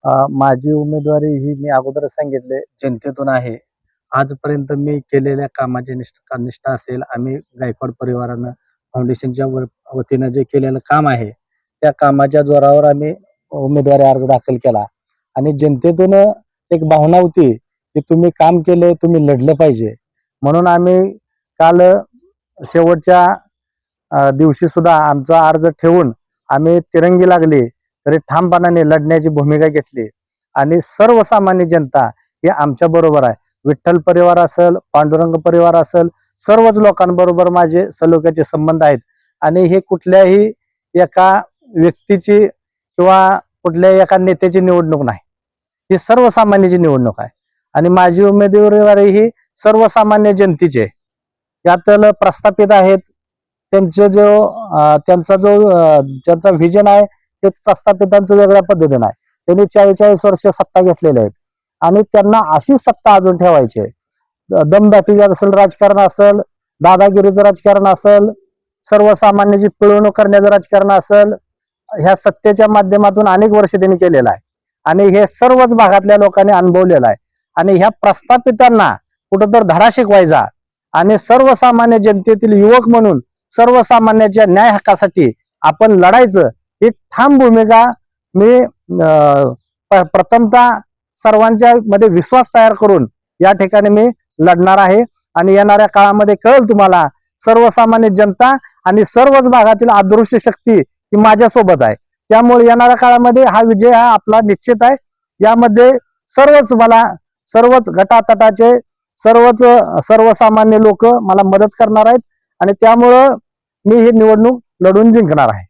माझी उमेदवारी ही मी अगोदरच सांगितले जनतेतून आहे. आजपर्यंत मी केलेल्या कामाची निष्ठा असेल, आम्ही गायकवाड परिवारानं फाउंडेशनच्या वतीनं जे केलेलं काम आहे, त्या कामाच्या जोरावर आम्ही उमेदवारी अर्ज दाखल केला आणि जनतेतून एक भावना होती की तुम्ही काम केले, तुम्ही लढलं पाहिजे. म्हणून आम्ही काल शेवटच्या दिवशी सुद्धा आमचा अर्ज ठेवून आम्ही तिरंगी लागली तरी ठामपणाने लढण्याची भूमिका घेतली आणि सर्वसामान्य जनता ही आमच्या बरोबर आहे. विठ्ठल परिवार असेल, पांडुरंग परिवार असेल, सर्वच लोकांबरोबर माझे सलोख्याचे संबंध आहेत आणि हे कुठल्याही एका व्यक्तीची किंवा कुठल्याही एका नेत्याची निवडणूक नाही, ही सर्वसामान्याची निवडणूक आहे आणि माझी उमेदवारी ही सर्वसामान्य जनतेची आहे. यातलं प्रस्थापित आहेत त्यांचा व्हिजन आहे ते प्रस्थापितांचं वेगळ्या पद्धतीने आहे. त्यांनी 40 वर्ष सत्ता घेतलेली आहेत आणि त्यांना अशी सत्ता अजून ठेवायची आहे. दमदाटीचं असेल राजकारण असेल, दादागिरीचं राजकारण असेल, सर्वसामान्याची पिळवणूक करण्याचं राजकारण असेल, ह्या सत्तेच्या माध्यमातून अनेक वर्ष त्यांनी केलेलं आहे आणि हे सर्वच भागातल्या लोकांनी अनुभवलेलं आहे आणि ह्या प्रस्थापितांना कुठंतर धडा शिकवायचा आणि सर्वसामान्य जनतेतील युवक म्हणून सर्वसामान्याच्या न्याय हक्कासाठी आपण लढायचं ही ठाम भूमिका मी प्रथमतः सर्वांच्या मध्ये विश्वास तयार करून या ठिकाणी मी लढणार आहे आणि येणाऱ्या काळामध्ये कळेल तुम्हाला सर्वसामान्य जनता आणि सर्वच भागातील अदृश्य शक्ती ही माझ्यासोबत आहे. त्यामुळे येणाऱ्या काळामध्ये हा विजय हा आपला निश्चित आहे. यामध्ये सर्वच गटातटाचे सर्वसामान्य लोक मला मदत करणार आहेत आणि त्यामुळं मी ही निवडणूक लढून जिंकणार आहे.